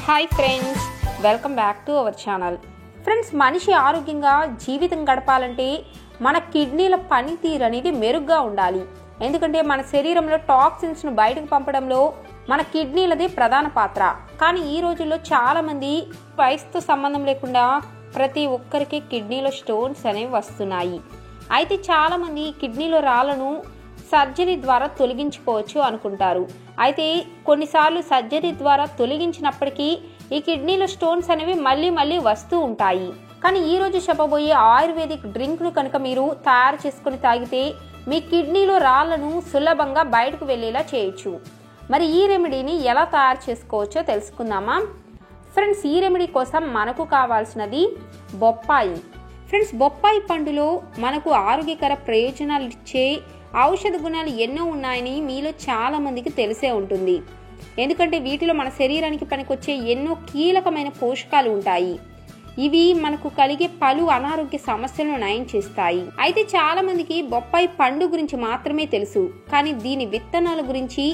Hi friends, welcome back to our channel. Friends, మనిషి ఆరోగ్యంగా జీవితం గడపాలంటే మన కిడ్నీల పనితీరు అనేది మెరుగ్గా ఉండాలి. ఎందుకంటే మన శరీరంలో టాక్సిన్స్ను బయటకు పంపడంలో మన కిడ్నీలదే ప్రధాన పాత్ర. కానీ ఈ రోజుల్లో చాలామంది వయసుతో సంబంధం లేకుండా ప్రతి ఒక్కరికి కిడ్నీలో స్టోన్స్ అనేవి వస్తున్నాయి. అయితే చాలామంది కిడ్నీలో రాళ్లను సర్జరీ ద్వారా తొలగించుకోవచ్చు అనుకుంటారు. అయితే కొన్నిసార్లు సర్జరీ ద్వారా తొలగించినప్పటికీ ఈ కిడ్నీలో స్టోన్స్ అనేవి మళ్ళీ వస్తూ ఉంటాయి. కానీ ఈ రోజు చెప్పబోయే ఆయుర్వేదిక్ డ్రింక్ను కనుక మీరు తయారు చేసుకుని తాగితే మీ కిడ్నీలో రాళ్లను సులభంగా బయటకు వెళ్ళేలా చేయొచ్చు. మరి ఈ రెమెడీని ఎలా తయారు చేసుకోవచ్చో తెలుసుకుందామా? ఫ్రెండ్స్, ఈ రెమెడీ కోసం మనకు కావాల్సినది బొప్పాయి. ఫ్రెండ్స్, బొప్పాయి పండులో మనకు ఆరోగ్యకర ప్రయోజనాలు ఇచ్చే ఔషధ గుణాలు ఎన్నో ఉన్నాయని మీలో చాలా మందికి తెలిసే ఉంటుంది. ఎందుకంటే వీటిలో మన శరీరానికి పనికొచ్చే ఎన్నో కీలకమైన పోషకాలు ఉంటాయి. ఇవి మనకు కలిగే పలు అనారోగ్య సమస్యలను నయం చేస్తాయి. అయితే చాలా మందికి బొప్పాయి పండు గురించి మాత్రమే తెలుసు, కానీ దీని విత్తనాల గురించి,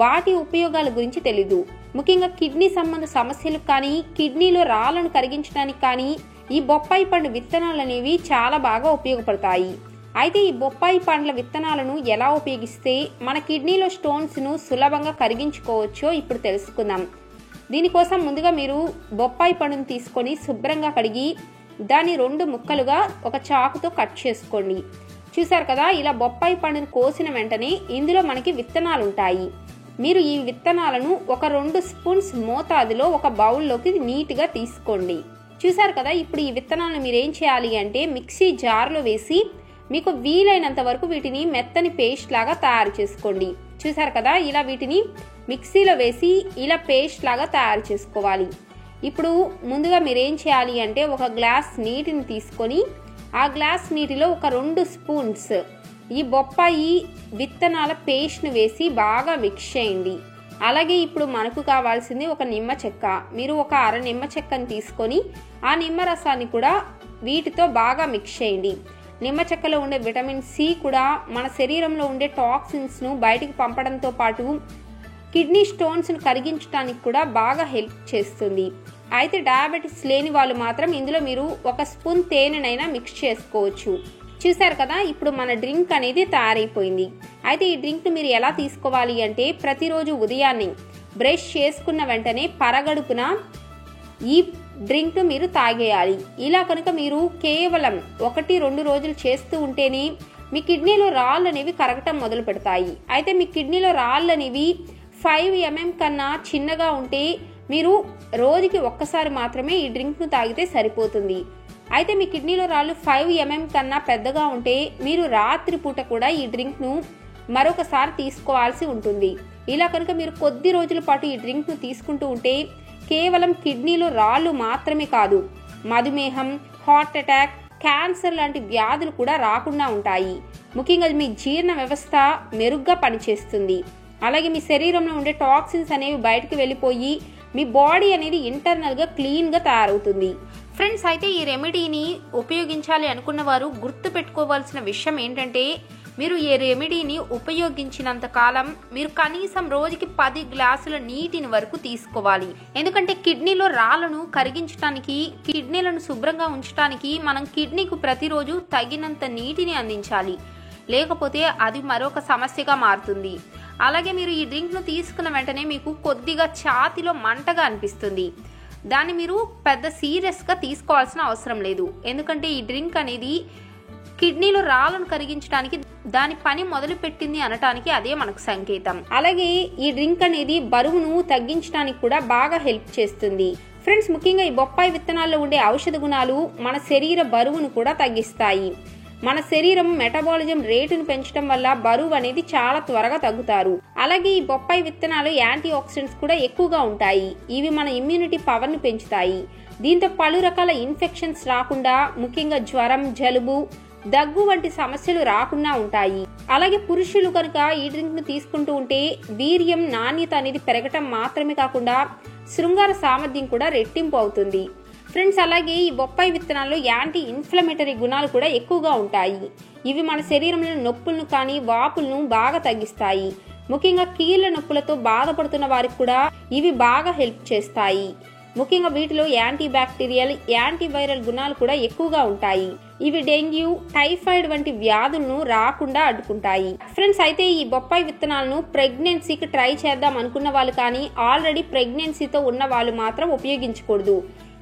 వాటి ఉపయోగాల గురించి తెలీదు. ముఖ్యంగా కిడ్నీ సంబంధ సమస్యలకు కానీ, కిడ్నీలో రాళ్లను కరిగించడానికి కానీ ఈ బొప్పాయి పండు విత్తనాలు అనేవి చాలా బాగా ఉపయోగపడతాయి. అయితే ఈ బొప్పాయి పండ్ల విత్తనాలను ఎలా ఉపయోగిస్తే మన కిడ్నీలో స్టోన్స్ను సులభంగా కరిగించుకోవచ్చో ఇప్పుడు తెలుసుకుందాం. దీనికోసం ముందుగా మీరు బొప్పాయి పండును తీసుకొని శుభ్రంగా కడిగి దాన్ని 2 ముక్కలుగా ఒక చాకుతో కట్ చేసుకోండి. చూసారు కదా, ఇలా బొప్పాయి పండును కోసిన వెంటనే ఇందులో మనకి విత్తనాలు ఉంటాయి. మీరు ఈ విత్తనాలను ఒక 2 స్పూన్స్ మోతాదులో ఒక బౌల్లోకి నీట్గా తీసుకోండి. చూసారు కదా, ఇప్పుడు ఈ విత్తనాలను మీరు ఏం చేయాలి అంటే మిక్సీ జార్లో వేసి మీకు వీలైనంత వరకు వీటిని మెత్తని పేస్ట్ లాగా తయారు చేసుకోండి. చూసారు కదా, ఇలా వీటిని మిక్సీలో వేసి ఇలా పేస్ట్ లాగా తయారు చేసుకోవాలి. ఇప్పుడు ముందుగా మీరేం చేయాలి అంటే ఒక గ్లాస్ నీటిని తీసుకొని ఆ గ్లాస్ నీటిలో ఒక 2 స్పూన్స్ ఈ బొప్పాయి విత్తనాల పేస్ట్ను వేసి బాగా మిక్స్ చేయండి. అలాగే ఇప్పుడు మనకు కావాల్సింది ఒక నిమ్మ చెక్క. మీరు ఒక అర నిమ్మ చెక్కను తీసుకొని ఆ నిమ్మ రసాన్ని కూడా వీటితో బాగా మిక్స్ చేయండి. నిమ్మ చెక్కలో ఉండే విటమిన్ సి కూడా మన శరీరంలో ఉండే టాక్సిన్స్ను బయటికి పంపడంతో పాటు కిడ్నీ స్టోన్స్ను కరిగించడానికి కూడా బాగా హెల్ప్ చేస్తుంది. అయితే డయాబెటీస్ లేని వాళ్ళు మాత్రం ఇందులో మీరు 1 స్పూన్ తేనెనైనా మిక్స్ చేసుకోవచ్చు. చూసారు కదా, ఇప్పుడు మన డ్రింక్ అనేది తయారైపోయింది. అయితే ఈ డ్రింక్ను మీరు ఎలా తీసుకోవాలి అంటే ప్రతిరోజు ఉదయాన్నే బ్రష్ చేసుకున్న వెంటనే పరగడుపున ఈ డ్రింక్ను మీరు తాగేయాలి. ఇలా కనుక మీరు కేవలం 1-2 రోజులు చేస్తూ ఉంటేనే మీ కిడ్నీలో రాళ్ళు అనేవి కరగటం మొదలు పెడతాయి. అయితే మీ కిడ్నీలో రాళ్ళు అనేవి 5 mm కన్నా చిన్నగా ఉంటే మీరు రోజుకి ఒక్కసారి మాత్రమే ఈ డ్రింక్ను తాగితే సరిపోతుంది. అయితే మీ కిడ్నీలో రాళ్ళు 5 mm కన్నా పెద్దగా ఉంటే మీరు రాత్రి పూట కూడా ఈ డ్రింక్ను మరొకసారి తీసుకోవాల్సి ఉంటుంది. ఇలా కనుక మీరు కొద్ది రోజుల పాటు ఈ డ్రింక్ను తీసుకుంటూ ఉంటే కేవలం కిడ్నీలో రాళ్ళు మాత్రమే కాదు, మధుమేహం, హార్ట్ అటాక్, క్యాన్సర్ లాంటి వ్యాధులు కూడా రాకుండా ఉంటాయి. ముఖ్యంగా మీ జీర్ణ వ్యవస్థ మెరుగ్గా పనిచేస్తుంది. అలాగే మీ శరీరంలో ఉండే టాక్సిన్స్ అనేవి బయటకు వెళ్ళిపోయి మీ బాడీ అనేది ఇంటర్నల్గా క్లీన్గా తయారవుతుంది. ఫ్రెండ్స్, అయితే ఈ రెమెడీని ఉపయోగించాలి అనుకున్న వారు గుర్తు పెట్టుకోవాల్సిన విషయం ఏంటంటే మీరు ఈ రెమెడీని ఉపయోగించినంత కాలం మీరు కనీసం రోజుకి 10 గ్లాసుల నీటిని వరకు తీసుకోవాలి. ఎందుకంటే కిడ్నీలో రాళ్లను కరిగించడానికి, కిడ్నీలను శుభ్రంగా ఉంచడానికి మనం కిడ్నీకు ప్రతిరోజు తగినంత నీటిని అందించాలి. లేకపోతే అది మరొక సమస్యగా మారుతుంది. అలాగే మీరు ఈ డ్రింక్ను తీసుకున్న వెంటనే మీకు కొద్దిగా ఛాతీలో మంటగా అనిపిస్తుంది. దాన్ని మీరు పెద్ద సీరియస్గా తీసుకోవాల్సిన అవసరం లేదు. ఎందుకంటే ఈ డ్రింక్ అనేది కిడ్నీలో రాళ్లను కరిగించడానికి దాని పని మొదలు పెట్టింది అనటానికి అదే మనకు సంకేతం. అలాగే ఈ డ్రింక్ అనేది బరువును తగ్గించడానికి కూడా బాగా హెల్ప్ చేస్తుంది. ఫ్రెండ్స్, ముఖ్యంగా ఈ బొప్పాయి విత్తనాల్లో ఉండే ఔషధ గుణాలు మన శరీర బరువును కూడా తగ్గిస్తాయి. మన శరీరం మెటబాలిజం రేటును పెంచడం వల్ల బరువు అనేది చాలా త్వరగా తగ్గుతారు. అలాగే ఈ బొప్పాయి విత్తనాలు యాంటీ ఆక్సిడెంట్స్ కూడా ఎక్కువగా ఉంటాయి. ఇవి మన ఇమ్యూనిటీ పవర్ను పెంచుతాయి. దీంతో పలు రకాల ఇన్ఫెక్షన్స్ రాకుండా, ముఖ్యంగా జ్వరం, జలుబు, దగ్గు వంటి సమస్యలు రాకుండా ఉంటాయి. అలాగే పురుషులు కనుక ఈ డ్రింక్ ను తీసుకుంటూ ఉంటే వీర్యం నాణ్యత అనేది పెరగటం మాత్రమే కాకుండా శృంగార సామర్థ్యం కూడా రెట్టింపు అవుతుంది. ఫ్రెండ్స్, అలాగే ఈ బొప్పాయి విత్తనాల్లో యాంటీ ఇన్ఫ్లమేటరీ గుణాలు కూడా ఎక్కువగా ఉంటాయి. ఇవి మన శరీరంలో నొప్పులను కానీ వాపులను బాగా తగ్గిస్తాయి. ముఖ్యంగా కీళ్ల నొప్పులతో బాధపడుతున్న వారికి కూడా ఇవి బాగా హెల్ప్ చేస్తాయి. ముఖ్యంగా వీటిలో యాంటీ బ్యాక్టీరియల్, యాంటీవైరల్ గుణాలు కూడా ఎక్కువగా ఉంటాయి. ఇవి డెంగ్యూ, టైఫాయిడ్ వంటి వ్యాధులను రాకుండా అడ్డుకుంటాయి. ఫ్రెండ్స్, అయితే ఈ బొప్పాయి విత్తనాలను ప్రెగ్నెన్సీకి ట్రై చేద్దాం అనుకున్న వాళ్ళు కానీ ఆల్రెడీ ప్రెగ్నెన్సీతో ఉన్న వాళ్ళు మాత్రం ఉపయోగించకూడదు.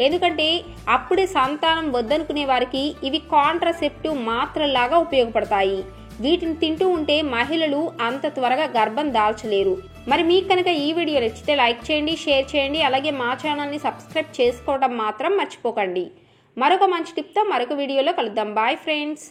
ఎందుకంటే అప్పుడే సంతానం వద్దనుకునే వారికి ఇవి కాంట్రాసెప్టివ్ మాత్రలాగా ఉపయోగపడతాయి. వీటిని తింటూ ఉంటే మహిళలు అంత త్వరగా గర్భం దాల్చలేరు. మరి మీకు కనుక ఈ వీడియో నచ్చితే లైక్ చేయండి, షేర్ చేయండి, అలాగే మా ఛానల్ని సబ్స్క్రైబ్ చేసుకోవడం మాత్రం మర్చిపోకండి. మరొక మంచి టిప్తో మరొక వీడియోలో కలుద్దాం. Bye friends.